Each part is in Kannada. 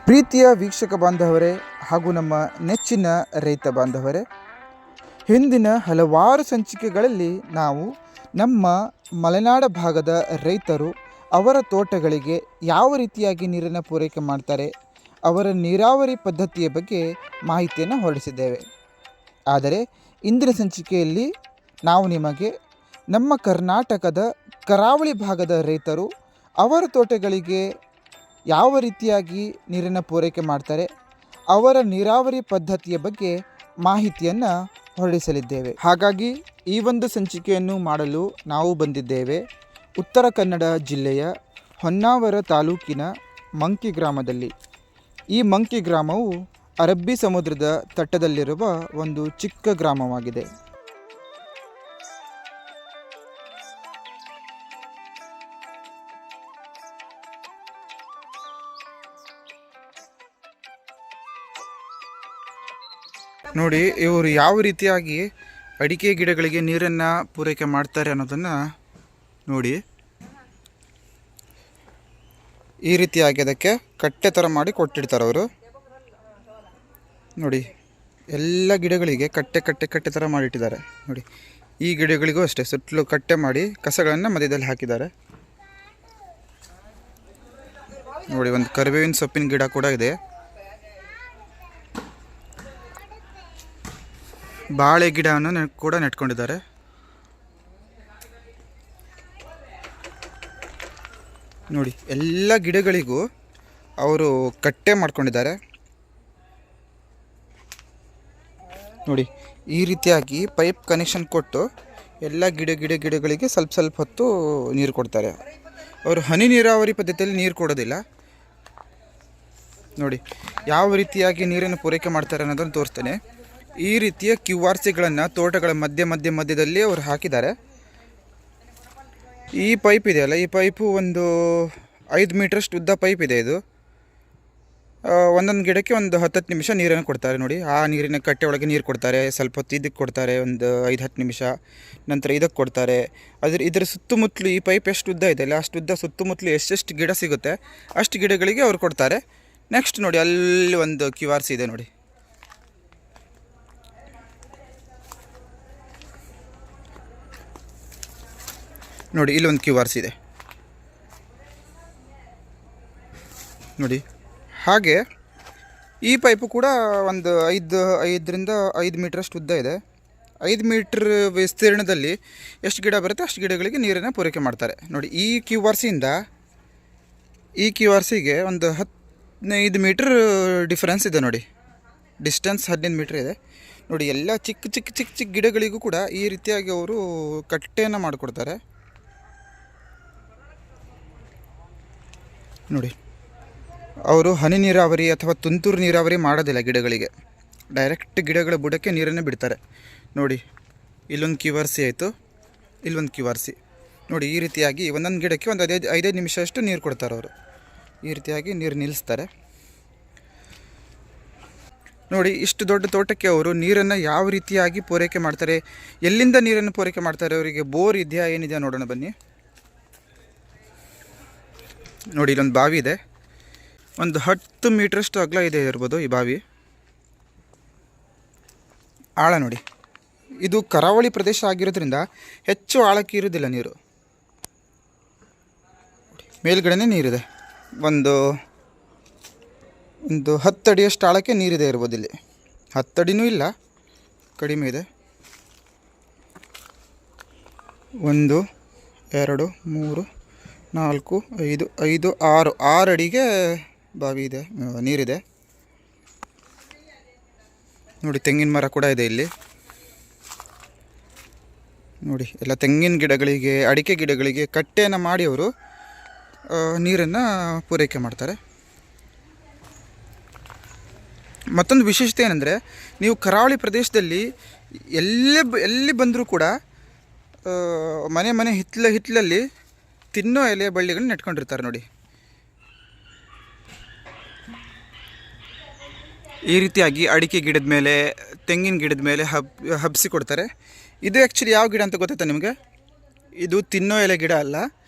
ಪ್ರೀತಿಯ ವೀಕ್ಷಕ ಬಾಂಧವರೇ ಹಾಗೂ ನಮ್ಮ ನೆಚ್ಚಿನ ರೈತ ಬಾಂಧವರೇ, ಹಿಂದಿನ ಹಲವಾರು ಸಂಚಿಕೆಗಳಲ್ಲಿ ನಾವು ನಮ್ಮ ಮಲೆನಾಡ ಭಾಗದ ರೈತರು ಅವರ ತೋಟಗಳಿಗೆ ಯಾವ ರೀತಿಯಾಗಿ ನೀರನ್ನು ಪೂರೈಕೆ ಮಾಡ್ತಾರೆ, ಅವರ ನೀರಾವರಿ ಪದ್ಧತಿಯ ಬಗ್ಗೆ ಮಾಹಿತಿಯನ್ನು ಹೊರಡಿಸಿದ್ದೇವೆ. ಆದರೆ ಇಂದಿನ ಸಂಚಿಕೆಯಲ್ಲಿ ನಾವು ನಿಮಗೆ ನಮ್ಮ ಕರ್ನಾಟಕದ ಕರಾವಳಿ ಭಾಗದ ರೈತರು ಅವರ ತೋಟಗಳಿಗೆ ಯಾವ ರೀತಿಯಾಗಿ ನೀರನ್ನು ಪೂರೈಕೆ ಮಾಡ್ತಾರೆ, ಅವರ ನೀರಾವರಿ ಪದ್ಧತಿಯ ಬಗ್ಗೆ ಮಾಹಿತಿಯನ್ನು ಹೊರಡಿಸಲಿದ್ದೇವೆ. ಹಾಗಾಗಿ ಈ ಒಂದು ಸಂಚಿಕೆಯನ್ನು ಮಾಡಲು ನಾವು ಬಂದಿದ್ದೇವೆ ಉತ್ತರ ಕನ್ನಡ ಜಿಲ್ಲೆಯ ಹೊನ್ನಾವರ ತಾಲೂಕಿನ ಮಂಕಿ ಗ್ರಾಮದಲ್ಲಿ. ಈ ಮಂಕಿ ಗ್ರಾಮವು ಅರಬ್ಬಿ ಸಮುದ್ರದ ತಟ್ಟದಲ್ಲಿರುವ ಒಂದು ಚಿಕ್ಕ ಗ್ರಾಮವಾಗಿದೆ. ನೋಡಿ, ಇವರು ಯಾವ ರೀತಿಯಾಗಿ ಅಡಿಕೆ ಗಿಡಗಳಿಗೆ ನೀರನ್ನು ಪೂರೈಕೆ ಮಾಡ್ತಾರೆ ಅನ್ನೋದನ್ನು ನೋಡಿ. ಈ ರೀತಿಯಾಗಿ ಅದಕ್ಕೆ ಕಟ್ಟೆ ಥರ ಮಾಡಿ ಕೊಟ್ಟಿರ್ತಾರೆ ಅವರು. ನೋಡಿ, ಎಲ್ಲ ಗಿಡಗಳಿಗೆ ಕಟ್ಟೆ ಥರ ಮಾಡಿಟ್ಟಿದ್ದಾರೆ. ನೋಡಿ, ಈ ಗಿಡಗಳಿಗೂ ಅಷ್ಟೇ ಸುತ್ತಲೂ ಕಟ್ಟೆ ಮಾಡಿ ಕಸಗಳನ್ನು ಮಧ್ಯದಲ್ಲಿ ಹಾಕಿದ್ದಾರೆ. ನೋಡಿ, ಒಂದು ಕರಿಬೇವಿನ ಸೊಪ್ಪಿನ ಗಿಡ ಕೂಡ ಇದೆ. ಬಾಳೆ ಗಿಡವನ್ನು ಕೂಡ ನೆಟ್ಕೊಂಡಿದ್ದಾರೆ. ನೋಡಿ, ಎಲ್ಲ ಗಿಡಗಳಿಗೂ ಅವರು ಕಟ್ಟೆ ಮಾಡ್ಕೊಂಡಿದ್ದಾರೆ. ನೋಡಿ, ಈ ರೀತಿಯಾಗಿ ಪೈಪ್ ಕನೆಕ್ಷನ್ ಕೊಟ್ಟು ಎಲ್ಲ ಗಿಡಗಳಿಗೆ ಸ್ವಲ್ಪ ಹೊತ್ತು ನೀರು ಕೊಡ್ತಾರೆ. ಅವರು ಹನಿ ನೀರಾವರಿ ಪದ್ಧತಿಯಲ್ಲಿ ನೀರು ಕೊಡೋದಿಲ್ಲ. ನೋಡಿ, ಯಾವ ರೀತಿಯಾಗಿ ನೀರನ್ನು ಪೂರೈಕೆ ಮಾಡ್ತಾರೆ ಅನ್ನೋದನ್ನು ತೋರಿಸ್ತೇನೆ. ಈ ರೀತಿಯ QRCಗಳನ್ನು ತೋಟಗಳ ಮಧ್ಯದಲ್ಲಿ ಅವರು ಹಾಕಿದ್ದಾರೆ. ಈ ಪೈಪ್ ಇದೆಯಲ್ಲ, ಈ ಪೈಪು ಒಂದು 5 ಮೀಟ್ರಷ್ಟು ಉದ್ದ ಪೈಪ್ ಇದೆ. ಇದು ಒಂದೊಂದು ಗಿಡಕ್ಕೆ ಒಂದು 10 ನಿಮಿಷ ನೀರನ್ನು ಕೊಡ್ತಾರೆ. ನೋಡಿ, ಆ ನೀರಿನ ಕಟ್ಟೆ ಒಳಗೆ ನೀರು ಕೊಡ್ತಾರೆ. ಸ್ವಲ್ಪ ಹೊತ್ತು ಇದಕ್ಕೆ ಕೊಡ್ತಾರೆ, ಒಂದು 5-10 ನಿಮಿಷ. ನಂತರ ಇದಕ್ಕೆ ಕೊಡ್ತಾರೆ. ಇದರ ಸುತ್ತಮುತ್ತಲು ಈ ಪೈಪ್ ಎಷ್ಟು ಉದ್ದ ಇದೆಯಲ್ಲ, ಅಷ್ಟು ಉದ್ದ ಸುತ್ತಮುತ್ತಲು ಎಷ್ಟೆಷ್ಟು ಗಿಡ ಸಿಗುತ್ತೆ ಅಷ್ಟು ಗಿಡಗಳಿಗೆ ಅವರು ಕೊಡ್ತಾರೆ. ನೆಕ್ಸ್ಟ್ ನೋಡಿ, ಅಲ್ಲಿ ಒಂದು QRC ಇದೆ. ನೋಡಿ, ಇಲ್ಲೊಂದು QRC ಇದೆ ನೋಡಿ. ಹಾಗೆ ಈ ಪೈಪು ಕೂಡ ಒಂದು 5ರಿಂದ 5 ಮೀಟ್ರಷ್ಟು ಉದ್ದ ಇದೆ. 5 ಮೀಟ್ರ್ ವಿಸ್ತೀರ್ಣದಲ್ಲಿ ಎಷ್ಟು ಗಿಡ ಬರುತ್ತೆ ಅಷ್ಟು ಗಿಡಗಳಿಗೆ ನೀರನ್ನು ಪೂರೈಕೆ ಮಾಡ್ತಾರೆ. ನೋಡಿ, ಈ QRCಯಿಂದ ಈ QRCಗೆ ಒಂದು 15 ಮೀಟ್ರ್ ಡಿಫರೆನ್ಸ್ ಇದೆ. ನೋಡಿ, ಡಿಸ್ಟೆನ್ಸ್ 15 ಮೀಟ್ರ್ ಇದೆ. ನೋಡಿ, ಎಲ್ಲ ಚಿಕ್ಕ ಗಿಡಗಳಿಗೂ ಕೂಡ ಈ ರೀತಿಯಾಗಿ ಅವರು ಕಟ್ಟೆಯನ್ನು ಮಾಡಿಕೊಡ್ತಾರೆ. ನೋಡಿ, ಅವರು ಹನಿ ನೀರಾವರಿ ಅಥವಾ ತುಂತುರು ನೀರಾವರಿ ಮಾಡೋದಿಲ್ಲ ಗಿಡಗಳಿಗೆ. ಡೈರೆಕ್ಟ್ ಗಿಡಗಳ ಬುಡಕ್ಕೆ ನೀರನ್ನು ಬಿಡ್ತಾರೆ. ನೋಡಿ, ಇಲ್ಲೊಂದು QRC ಆಯಿತು, ಇಲ್ಲೊಂದು QRC. ನೋಡಿ, ಈ ರೀತಿಯಾಗಿ ಒಂದೊಂದು ಗಿಡಕ್ಕೆ ಒಂದು 5 ನಿಮಿಷ ಅಷ್ಟು ನೀರು ಕೊಡ್ತಾರೆ ಅವರು. ಈ ರೀತಿಯಾಗಿ ನೀರು ನಿಲ್ಲಿಸ್ತಾರೆ. ನೋಡಿ, ಇಷ್ಟು ದೊಡ್ಡ ತೋಟಕ್ಕೆ ಅವರು ನೀರನ್ನು ಯಾವ ರೀತಿಯಾಗಿ ಪೂರೈಕೆ ಮಾಡ್ತಾರೆ, ಎಲ್ಲಿಂದ ನೀರನ್ನು ಪೂರೈಕೆ ಮಾಡ್ತಾರೆ, ಅವರಿಗೆ ಬೋರ್ ಇದೆಯಾ ಏನಿದೆಯಾ ನೋಡೋಣ ಬನ್ನಿ. ನೋಡಿ, ಇಲ್ಲೊಂದು ಬಾವಿ ಇದೆ. ಒಂದು 10 ಮೀಟ್ರಷ್ಟು ಅಗಲ ಇದೆ ಇರ್ಬೋದು ಈ ಬಾವಿ. ಆಳ ನೋಡಿ, ಇದು ಕರಾವಳಿ ಪ್ರದೇಶ ಆಗಿರೋದ್ರಿಂದ ಹೆಚ್ಚು ಆಳಕ್ಕೆ ಇರೋದಿಲ್ಲ ನೀರು. ಮೇಲ್ಗಡೆನೇ ನೀರಿದೆ. ಒಂದು 10 ಅಡಿಯಷ್ಟು ಆಳಕ್ಕೆ ನೀರಿದೆ ಇರ್ಬೋದು. ಇಲ್ಲಿ 10 ಅಡಿನೂ ಇಲ್ಲ, ಕಡಿಮೆ ಇದೆ. 1 2 3 4 5 6 ಅಡಿಗೆ ಬಾವಿ ಇದೆ, ನೀರಿದೆ. ನೋಡಿ, ತೆಂಗಿನ ಮರ ಕೂಡ ಇದೆ ಇಲ್ಲಿ. ನೋಡಿ, ಎಲ್ಲ ತೆಂಗಿನ ಗಿಡಗಳಿಗೆ, ಅಡಿಕೆ ಗಿಡಗಳಿಗೆ ಕಟ್ಟೆಯನ್ನು ಮಾಡಿ ಅವರು ನೀರನ್ನು ಪೂರೈಕೆ ಮಾಡ್ತಾರೆ. ಮತ್ತೊಂದು ವಿಶೇಷತೆ ಏನಂದರೆ, ನೀವು ಕರಾವಳಿ ಪ್ರದೇಶದಲ್ಲಿ ಎಲ್ಲಿ ಬಂದರೂ ಕೂಡ ಮನೆ ಹಿತ್ತಲಲ್ಲಿ ತಿನ್ನೋ ಎಲೆಯ ಬಳ್ಳಿಗಳನ್ನ ನೆಟ್ಕೊಂಡಿರ್ತಾರೆ. ನೋಡಿ, ಈ ರೀತಿಯಾಗಿ ಅಡಿಕೆ ಗಿಡದ ಮೇಲೆ, ತೆಂಗಿನ ಗಿಡದ ಮೇಲೆ ಹಬ್ಬಿಸಿ ಕೊಡ್ತಾರೆ. ಇದು ಆ್ಯಕ್ಚುಲಿ ಯಾವ ಗಿಡ ಅಂತ ಗೊತ್ತಾಯ್ತಾ ನಿಮಗೆ? ಇದು ತಿನ್ನೋ ಎಲೆ ಗಿಡ ಅಲ್ಲ,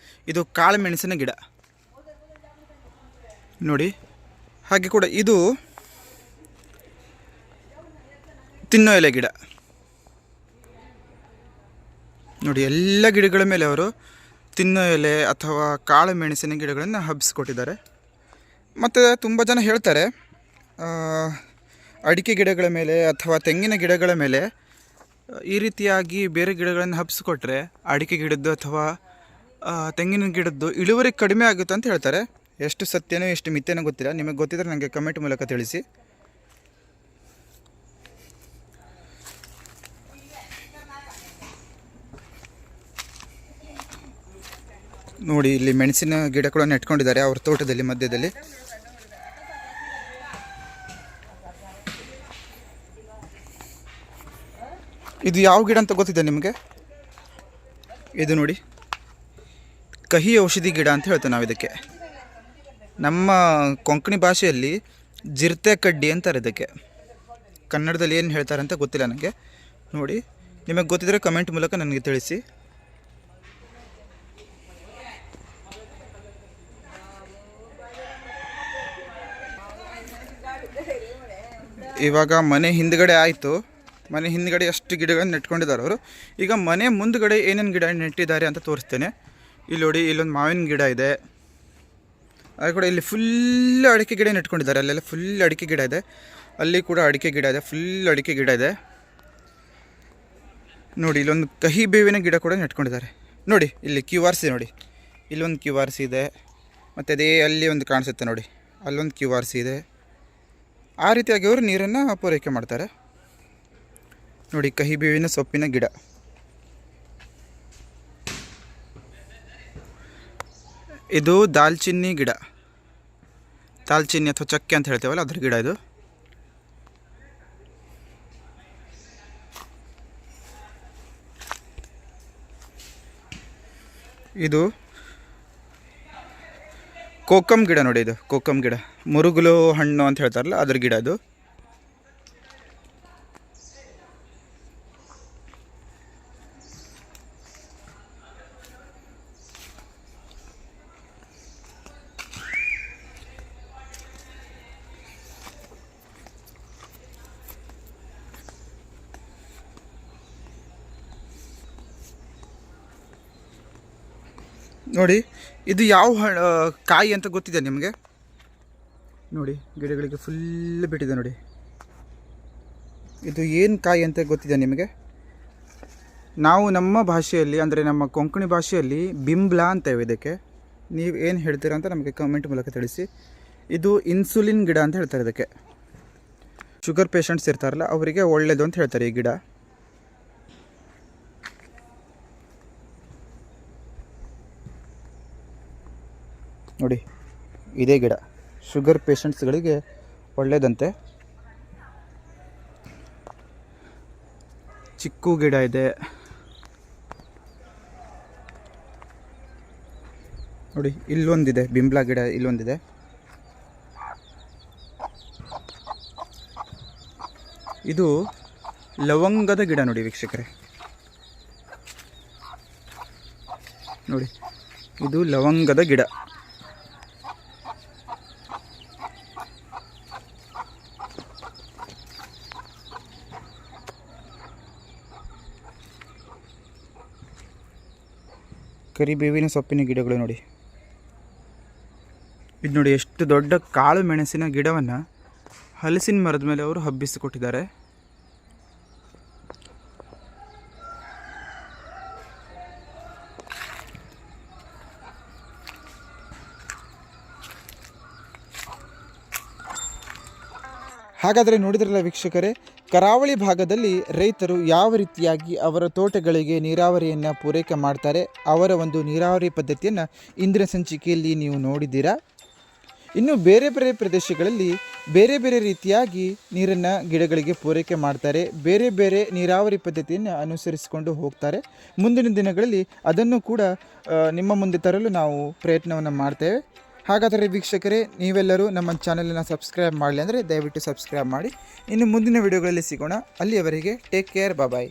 ಇದು ಕಾಳು ಮೆಣಸಿನ ಗಿಡ. ನೋಡಿ, ಹಾಗೆ ಕೂಡ ಇದು ತಿನ್ನೋ ಎಲೆ ಗಿಡ ನೋಡಿ. ಎಲ್ಲ ಗಿಡಗಳ ಮೇಲೆ ಅವರು ತಿನ್ನೋ ಎಲೆ ಅಥವಾ ಕಾಳು ಮೆಣಸಿನ ಗಿಡಗಳನ್ನು ಹಬ್ಬಿಸ್ಕೊಟ್ಟಿದ್ದಾರೆ. ಮತ್ತು ತುಂಬ ಜನ ಹೇಳ್ತಾರೆ ಅಡಿಕೆ ಗಿಡಗಳ ಮೇಲೆ ಅಥವಾ ತೆಂಗಿನ ಗಿಡಗಳ ಮೇಲೆ ಈ ರೀತಿಯಾಗಿ ಬೇರೆ ಗಿಡಗಳನ್ನು ಹಬ್ಬಿಸ್ಕೊಟ್ರೆ ಅಡಿಕೆ ಗಿಡದ್ದು ಅಥವಾ ತೆಂಗಿನ ಗಿಡದ್ದು ಇಳುವರಿ ಕಡಿಮೆ ಆಗುತ್ತೆ ಅಂತ ಹೇಳ್ತಾರೆ. ಎಷ್ಟು ಸತ್ಯನೋ ಎಷ್ಟು ಮಿಥ್ಯನೋ ಗೊತ್ತಿಲ್ಲ. ನಿಮಗೆ ಗೊತ್ತಿದ್ದರೆ ನನಗೆ ಕಮೆಂಟ್ ಮೂಲಕ ತಿಳಿಸಿ. ನೋಡಿ, ಇಲ್ಲಿ ಮೆಣಸಿನ ಗಿಡ ಕೂಡ ನೆಟ್ಕೊಂಡಿದ್ದಾರೆ ಅವ್ರ ತೋಟದಲ್ಲಿ ಮಧ್ಯದಲ್ಲಿ. ಇದು ಯಾವ ಗಿಡ ಅಂತ ಗೊತ್ತಿದೆ ನಿಮಗೆ? ಇದು ನೋಡಿ, ಕಹಿ ಔಷಧಿ ಗಿಡ ಅಂತ ಹೇಳ್ತೇವೆ ನಾವು ಇದಕ್ಕೆ. ನಮ್ಮ ಕೊಂಕಣಿ ಭಾಷೆಯಲ್ಲಿ ಜಿರ್ತೆ ಕಡ್ಡಿ ಅಂತಾರೆ ಇದಕ್ಕೆ. ಕನ್ನಡದಲ್ಲಿ ಏನು ಹೇಳ್ತಾರೆ ಅಂತ ಗೊತ್ತಿಲ್ಲ ನನಗೆ. ನೋಡಿ, ನಿಮಗೆ ಗೊತ್ತಿದ್ದರೆ ಕಮೆಂಟ್ ಮೂಲಕ ನನಗೆ ತಿಳಿಸಿ. ಇವಾಗ ಮನೆ ಹಿಂದ್ಗಡೆ ಆಯಿತು. ಮನೆ ಹಿಂದ್ಗಡೆ ಎಷ್ಟು ಗಿಡಗಳನ್ನು ನೆಟ್ಕೊಂಡಿದ್ದಾರೆ ಅವರು. ಈಗ ಮನೆ ಮುಂದ್ಗಡೆ ಏನೇನು ಗಿಡ ನೆಟ್ಟಿದ್ದಾರೆ ಅಂತ ತೋರಿಸ್ತೇನೆ. ಇಲ್ಲಿ ನೋಡಿ, ಇಲ್ಲೊಂದು ಮಾವಿನ ಗಿಡ ಇದೆ. ಅದು ಕೂಡ ಇಲ್ಲಿ ಫುಲ್ ಅಡಿಕೆ ಗಿಡ ನೆಟ್ಕೊಂಡಿದ್ದಾರೆ. ಅಲ್ಲೆಲ್ಲ ಫುಲ್ ಅಡಿಕೆ ಗಿಡ ಇದೆ. ಅಲ್ಲಿ ಕೂಡ ಅಡಿಕೆ ಗಿಡ ಇದೆ, ಫುಲ್ ಅಡಿಕೆ ಗಿಡ ಇದೆ. ನೋಡಿ, ಇಲ್ಲೊಂದು ಕಹಿ ಬೇವಿನ ಗಿಡ ಕೂಡ ನೆಟ್ಕೊಂಡಿದ್ದಾರೆ. ನೋಡಿ, ಇಲ್ಲಿ QR ಸಿ ನೋಡಿ, ಇಲ್ಲೊಂದು QR ಸಿ ಇದೆ. ಮತ್ತು ಅದೇ ಅಲ್ಲಿ ಒಂದು ಕಾಣಿಸುತ್ತೆ ನೋಡಿ, ಅಲ್ಲೊಂದು QR ಸಿ ಇದೆ. ಆ ರೀತಿಯಾಗಿ ಅವರು ನೀರನ್ನು ಪೂರೈಕೆ ಮಾಡ್ತಾರೆ. ನೋಡಿ, ಕಹಿ ಬೇವಿನ ಸೊಪ್ಪಿನ ಗಿಡ. ಇದು ದಾಲ್ಚಿನ್ನಿ ಗಿಡ. ದಾಲ್ಚಿನ್ನಿ ಅಥವಾ ಚಕ್ಕೆ ಅಂತ ಹೇಳ್ತೇವಲ್ಲ ಅದ್ರ ಗಿಡ ಇದು. ಇದು ಕೋಕಮ್ ಗಿಡ ನೋಡಿ. ಇದು ಕೋಕಮ್ ಗಿಡ, ಮುರುಗುಲು ಹಣ್ಣು ಅಂತ ಹೇಳ್ತಾರಲ್ಲ ಅದ್ರ ಗಿಡ ಇದು. ನೋಡಿ, ಇದು ಯಾವ ಕಾಯಿ ಅಂತ ಗೊತ್ತಿದೆ ನಿಮಗೆ? ನೋಡಿ, ಗಿಡಗಳಿಗೆ ಫುಲ್ ಬಿಟ್ಟಿದೆ ನೋಡಿ. ಇದು ಏನು ಕಾಯಿ ಅಂತ ಗೊತ್ತಿದೆ ನಿಮಗೆ? ನಾವು ನಮ್ಮ ಭಾಷೆಯಲ್ಲಿ, ಅಂದರೆ ನಮ್ಮ ಕೊಂಕಣಿ ಭಾಷೆಯಲ್ಲಿ ಬಿಂಬ್ಲಾ ಅಂತೇವೆ ಇದಕ್ಕೆ. ನೀವು ಏನು ಹೇಳ್ತೀರಾ ಅಂತ ನಮಗೆ ಕಮೆಂಟ್ ಮೂಲಕ ತಿಳಿಸಿ. ಇದು ಇನ್ಸುಲಿನ್ ಗಿಡ ಅಂತ ಹೇಳ್ತಾರೆ ಇದಕ್ಕೆ. ಶುಗರ್ ಪೇಷಂಟ್ಸ್ ಇರ್ತಾರಲ್ಲ ಅವರಿಗೆ ಒಳ್ಳೆಯದು ಅಂತ ಹೇಳ್ತಾರೆ ಈ ಗಿಡ. ನೋಡಿ, ಇದೇ ಗಿಡ ಶುಗರ್ ಪೇಷಂಟ್ಸ್ಗಳಿಗೆ ಒಳ್ಳೆಯದಂತೆ. ಚಿಕ್ಕು ಗಿಡ ಇದೆ ನೋಡಿ, ಇಲ್ಲೊಂದಿದೆ ಬಿಂಬ್ಲಾ ಗಿಡ, ಇಲ್ಲೊಂದಿದೆ. ಇದು ಲವಂಗದ ಗಿಡ ನೋಡಿ ವೀಕ್ಷಕರೇ. ನೋಡಿ, ಇದು ಲವಂಗದ ಗಿಡ. ಕರಿಬೇವಿನ ಸೊಪ್ಪಿನ ಗಿಡಗಳು ನೋಡಿ. ಇದು ನೋಡಿ, ಎಷ್ಟು ದೊಡ್ಡ ಕಾಳು ಮೆಣಸಿನ ಗಿಡವನ್ನು ಹಲಸಿನ ಮರದ ಮೇಲೆ ಅವರು ಹಬ್ಬಿಸಿಕೊಟ್ಟಿದ್ದಾರೆ. ಹಾಗಾದರೆ ನೋಡಿದ್ರಲ್ಲ ವೀಕ್ಷಕರೇ, ಕರಾವಳಿ ಭಾಗದಲ್ಲಿ ರೈತರು ಯಾವ ರೀತಿಯಾಗಿ ಅವರ ತೋಟಗಳಿಗೆ ನೀರಾವರಿಯನ್ನು ಪೂರೈಕೆ ಮಾಡ್ತಾರೆ, ಅವರ ಒಂದು ನೀರಾವರಿ ಪದ್ಧತಿಯನ್ನು ಇಂದಿನ ಸಂಚಿಕೆಯಲ್ಲಿ ನೀವು ನೋಡಿದ್ದೀರಾ. ಇನ್ನು ಬೇರೆ ಬೇರೆ ಪ್ರದೇಶಗಳಲ್ಲಿ ಬೇರೆ ಬೇರೆ ರೀತಿಯಾಗಿ ನೀರನ್ನು ಗಿಡಗಳಿಗೆ ಪೂರೈಕೆ ಮಾಡ್ತಾರೆ, ಬೇರೆ ಬೇರೆ ನೀರಾವರಿ ಪದ್ಧತಿಯನ್ನು ಅನುಸರಿಸಿಕೊಂಡು ಹೋಗ್ತಾರೆ. ಮುಂದಿನ ದಿನಗಳಲ್ಲಿ ಅದನ್ನು ಕೂಡ ನಿಮ್ಮ ಮುಂದೆ ತರಲು ನಾವು ಪ್ರಯತ್ನವನ್ನು ಮಾಡ್ತೇವೆ. ಹಾಗಾದರೆ ವೀಕ್ಷಕರೇ, ನೀವೆಲ್ಲರೂ ನಮ್ಮ ಚಾನಲನ್ನು ಸಬ್ಸ್ಕ್ರೈಬ್ ಮಾಡಲಿ ಅಂದರೆ ದಯವಿಟ್ಟು ಸಬ್ಸ್ಕ್ರೈಬ್ ಮಾಡಿ. ಇನ್ನು ಮುಂದಿನ ವಿಡಿಯೋಗಳಲ್ಲಿ ಸಿಗೋಣ. ಅಲ್ಲಿಯವರೆಗೆ ಟೇಕ್ ಕೇರ್, ಬಾಯ್.